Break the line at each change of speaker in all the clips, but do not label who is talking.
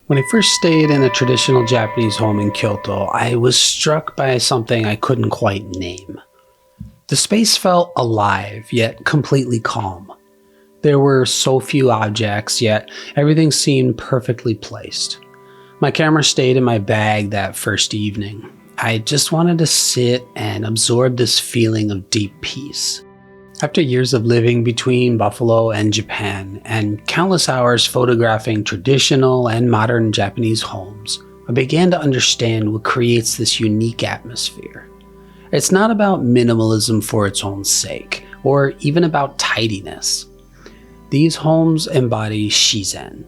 When I first stayed in a traditional Japanese home in Kyoto, I was struck by something I couldn't quite name. The space felt alive, yet completely calm. There were so few objects, yet everything seemed perfectly placed. My camera stayed in my bag that first evening. I just wanted to sit and absorb this feeling of deep peace. After years of living between Buffalo and Japan, and countless hours photographing traditional and modern Japanese homes, I began to understand what creates this unique atmosphere. It's not about minimalism for its own sake, or even about tidiness. These homes embody Shizen.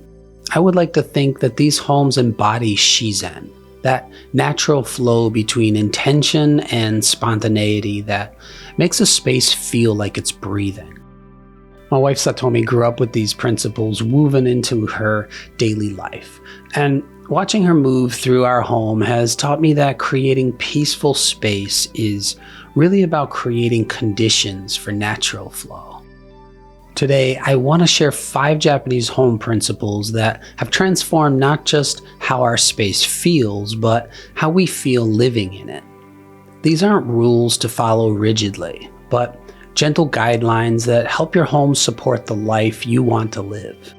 I would like to think that these homes embody Shizen, that natural flow between intention and spontaneity that makes a space feel like it's breathing. My wife Satomi grew up with these principles woven into her daily life, and watching her move through our home has taught me that creating peaceful space is really about creating conditions for natural flow. Today, I want to share 5 Japanese home principles that have transformed not just how our space feels, but how we feel living in it. These aren't rules to follow rigidly, but gentle guidelines that help your home support the life you want to live.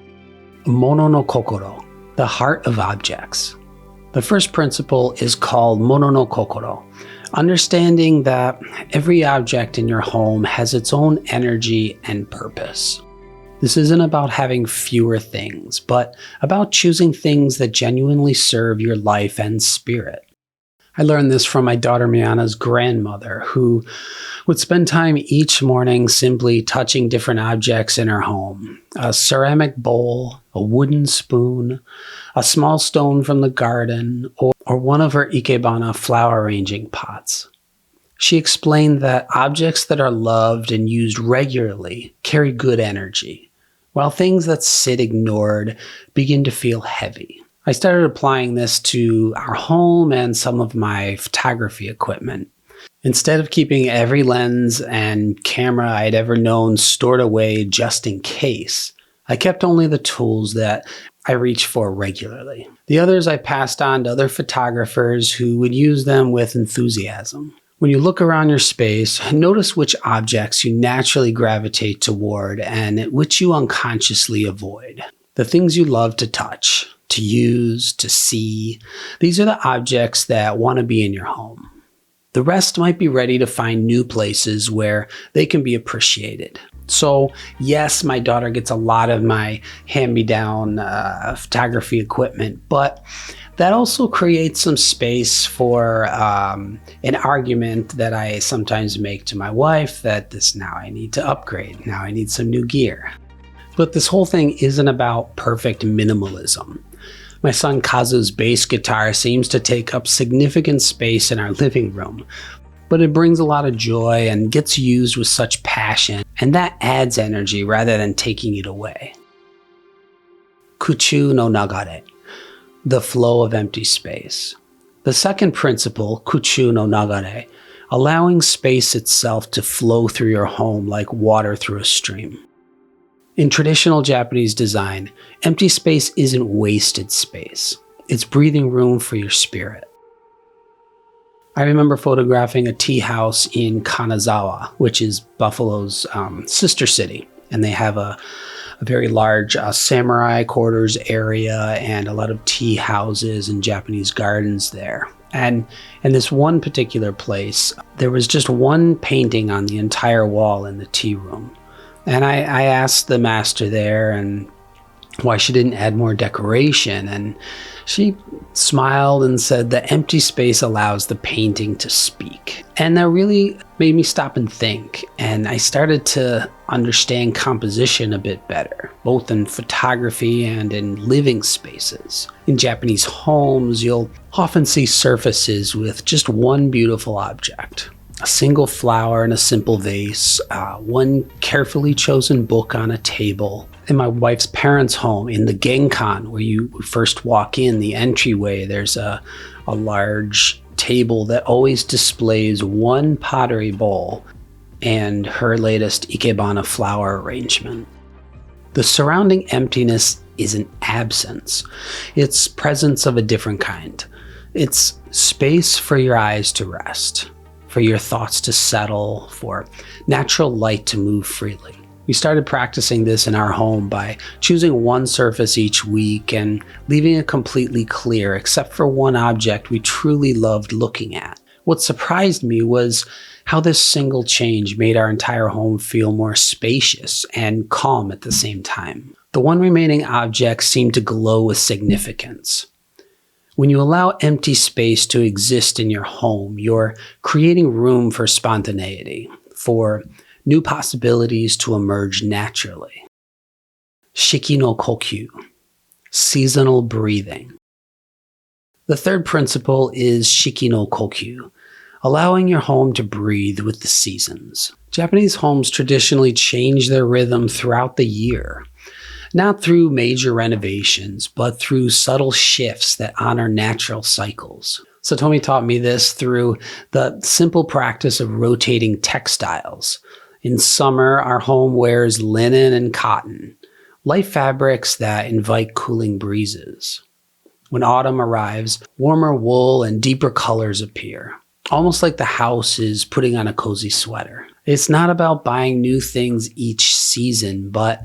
Mono no Kokoro, the heart of objects. The first principle is called Mono no Kokoro, understanding that every object in your home has its own energy and purpose. This isn't about having fewer things, but about choosing things that genuinely serve your life and spirit. I learned this from my daughter Miana's grandmother, who would spend time each morning simply touching different objects in her home. A ceramic bowl, a wooden spoon, a small stone from the garden, or one of her ikebana flower arranging pots. She explained that objects that are loved and used regularly carry good energy, while things that sit ignored begin to feel heavy. I started applying this to our home and some of my photography equipment. Instead of keeping every lens and camera I'd ever known stored away just in case, I kept only the tools that I reach for regularly. The others I passed on to other photographers who would use them with enthusiasm. When you look around your space, notice which objects you naturally gravitate toward and which you unconsciously avoid. The things you love to touch, to use, to see, these are the objects that want to be in your home. The rest might be ready to find new places where they can be appreciated. So yes, my daughter gets a lot of my hand-me-down photography equipment, but that also creates some space for an argument that I sometimes make to my wife that now I need to upgrade, now I need some new gear. But this whole thing isn't about perfect minimalism. My son Kazu's bass guitar seems to take up significant space in our living room, but it brings a lot of joy and gets used with such passion, and that adds energy rather than taking it away. Kuchu no Nagare, the flow of empty space. The second principle, Kuchu no Nagare, allowing space itself to flow through your home like water through a stream. In traditional Japanese design, empty space isn't wasted space. It's breathing room for your spirit. I remember photographing a tea house in Kanazawa, which is Buffalo's sister city. And they have a very large samurai quarters area and a lot of tea houses and Japanese gardens there. And in this one particular place, there was just one painting on the entire wall in the tea room. And I asked the master there and why she didn't add more decoration, and she smiled and said the empty space allows the painting to speak. And that really made me stop and think, and I started to understand composition a bit better, both in photography and in living spaces. In Japanese homes, you'll often see surfaces with just one beautiful object. A single flower in a simple vase, one carefully chosen book on a table. In my wife's parents' home, in the Genkan, where you first walk in, the entryway, there's a large table that always displays one pottery bowl and her latest ikebana flower arrangement. The surrounding emptiness isn't absence. It's presence of a different kind. It's space for your eyes to rest, for your thoughts to settle, for natural light to move freely. We started practicing this in our home by choosing one surface each week and leaving it completely clear except for one object we truly loved looking at. What surprised me was how this single change made our entire home feel more spacious and calm at the same time. The one remaining object seemed to glow with significance. When you allow empty space to exist in your home, you're creating room for spontaneity, for new possibilities to emerge naturally. Shiki no Kokyu, seasonal breathing. The third principle is Shiki no Kokyu, allowing your home to breathe with the seasons. Japanese homes traditionally change their rhythm throughout the year, not through major renovations, but through subtle shifts that honor natural cycles. Satomi taught me this through the simple practice of rotating textiles. In summer, our home wears linen and cotton, light fabrics that invite cooling breezes. When autumn arrives, warmer wool and deeper colors appear, almost like the house is putting on a cozy sweater. It's not about buying new things each season, but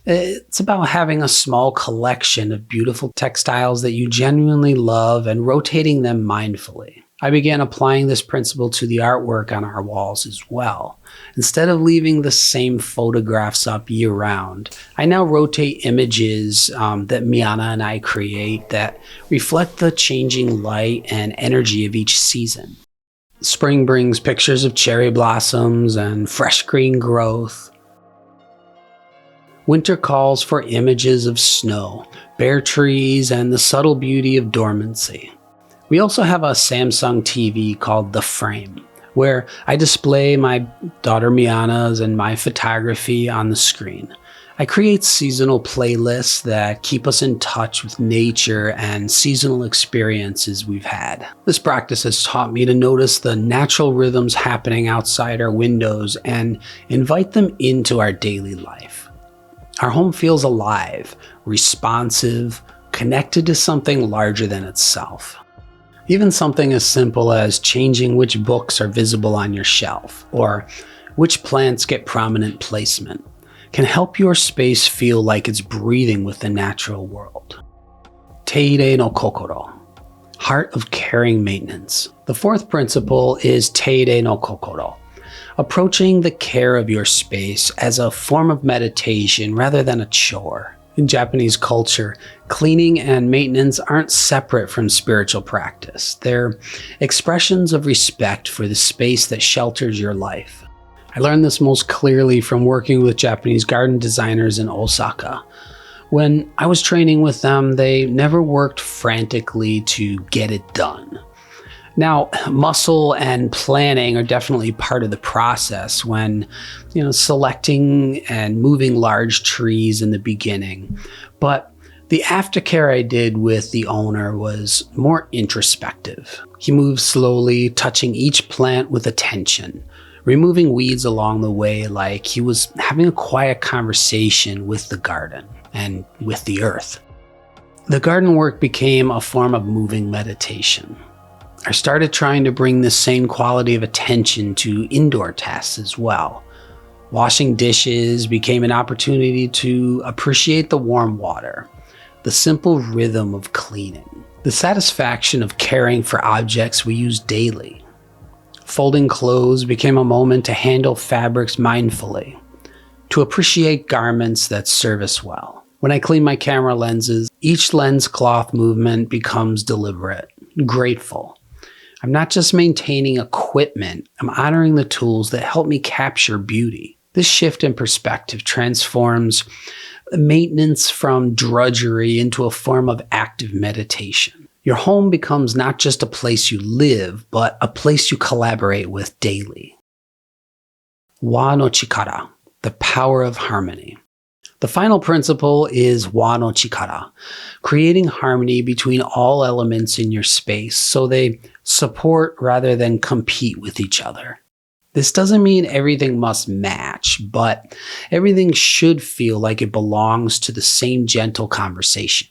it's about having a small collection of beautiful textiles that you genuinely love and rotating them mindfully. I began applying this principle to the artwork on our walls as well. Instead of leaving the same photographs up year-round, I now rotate images that Miana and I create that reflect the changing light and energy of each season. Spring brings pictures of cherry blossoms and fresh green growth. Winter calls for images of snow, bare trees, and the subtle beauty of dormancy. We also have a Samsung TV called The Frame, where I display my daughter Miana's and my photography on the screen. I create seasonal playlists that keep us in touch with nature and seasonal experiences we've had. This practice has taught me to notice the natural rhythms happening outside our windows and invite them into our daily life. Our home feels alive, responsive, connected to something larger than itself. Even something as simple as changing which books are visible on your shelf or which plants get prominent placement can help your space feel like it's breathing with the natural world. Teire no Kokoro, heart of caring maintenance. The fourth principle is Teire no Kokoro, approaching the care of your space as a form of meditation rather than a chore. In Japanese culture, cleaning and maintenance aren't separate from spiritual practice. They're expressions of respect for the space that shelters your life. I learned this most clearly from working with Japanese garden designers in Osaka. When I was training with them, they never worked frantically to get it done. Now, muscle and planning are definitely part of the process when, selecting and moving large trees in the beginning. But the aftercare I did with the owner was more introspective. He moved slowly, touching each plant with attention, removing weeds along the way like he was having a quiet conversation with the garden and with the earth. The garden work became a form of moving meditation. I started trying to bring this same quality of attention to indoor tasks as well. Washing dishes became an opportunity to appreciate the warm water, the simple rhythm of cleaning, the satisfaction of caring for objects we use daily. Folding clothes became a moment to handle fabrics mindfully, to appreciate garments that serve us well. When I clean my camera lenses, each lens cloth movement becomes deliberate, grateful. I'm not just maintaining equipment, I'm honoring the tools that help me capture beauty. This shift in perspective transforms maintenance from drudgery into a form of active meditation. Your home becomes not just a place you live, but a place you collaborate with daily. Wa no Chikara, the power of harmony. The final principle is Wa no Chikara, creating harmony between all elements in your space so they support rather than compete with each other. This doesn't mean everything must match, but everything should feel like it belongs to the same gentle conversation.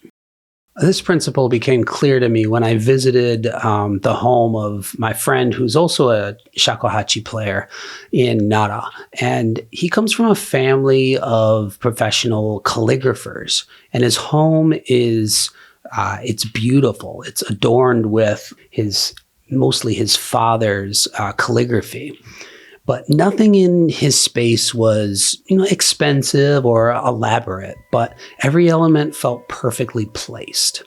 This principle became clear to me when I visited the home of my friend who's also a shakuhachi player in Nara. And he comes from a family of professional calligraphers. And his home is, it's beautiful. It's adorned with mostly his father's calligraphy. But nothing in his space was, expensive or elaborate, but every element felt perfectly placed.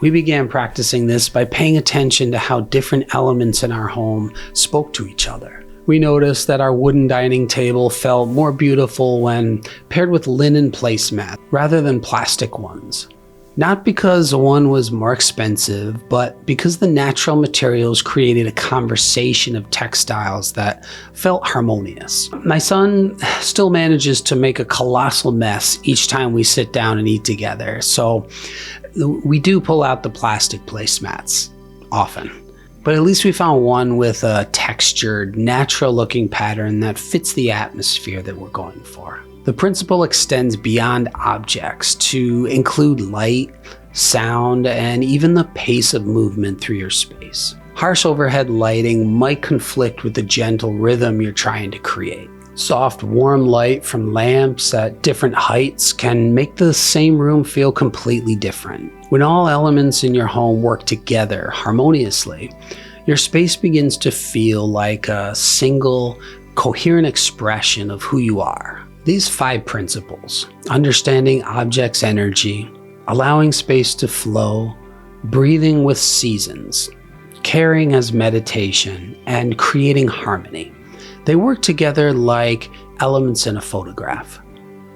We began practicing this by paying attention to how different elements in our home spoke to each other. We noticed that our wooden dining table felt more beautiful when paired with linen placemat rather than plastic ones. Not because one was more expensive, but because the natural materials created a conversation of textiles that felt harmonious. My son still manages to make a colossal mess each time we sit down and eat together, so we do pull out the plastic placemats often. But at least we found one with a textured, natural-looking pattern that fits the atmosphere that we're going for. The principle extends beyond objects to include light, sound, and even the pace of movement through your space. Harsh overhead lighting might conflict with the gentle rhythm you're trying to create. Soft, warm light from lamps at different heights can make the same room feel completely different. When all elements in your home work together harmoniously, your space begins to feel like a single, coherent expression of who you are. These 5 principles, understanding objects' energy, allowing space to flow, breathing with seasons, caring as meditation, and creating harmony. They work together like elements in a photograph.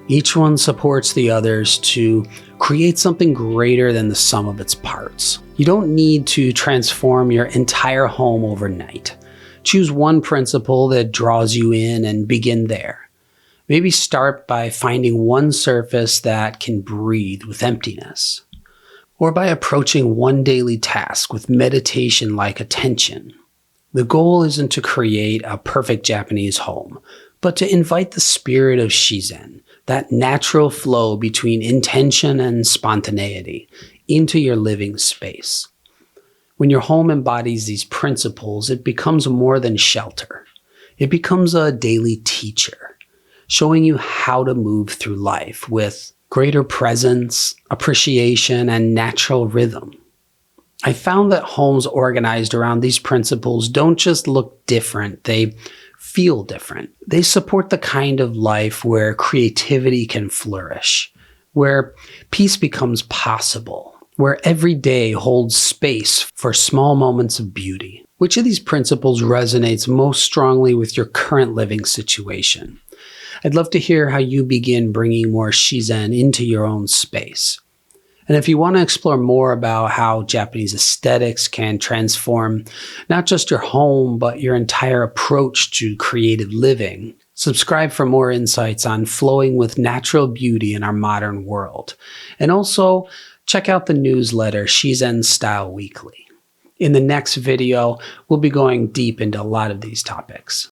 Each one supports the others to create something greater than the sum of its parts. You don't need to transform your entire home overnight. Choose one principle that draws you in and begin there. Maybe start by finding one surface that can breathe with emptiness, or by approaching one daily task with meditation-like attention. The goal isn't to create a perfect Japanese home, but to invite the spirit of Shizen, that natural flow between intention and spontaneity, into your living space. When your home embodies these principles, it becomes more than shelter. It becomes a daily teacher, showing you how to move through life with greater presence, appreciation, and natural rhythm. I found that homes organized around these principles don't just look different, they feel different. They support the kind of life where creativity can flourish, where peace becomes possible, where every day holds space for small moments of beauty. Which of these principles resonates most strongly with your current living situation? I'd love to hear how you begin bringing more Shizen into your own space. And if you want to explore more about how Japanese aesthetics can transform not just your home, but your entire approach to creative living, subscribe for more insights on flowing with natural beauty in our modern world. And also, check out the newsletter Shizen Style Weekly. In the next video, we'll be going deep into a lot of these topics.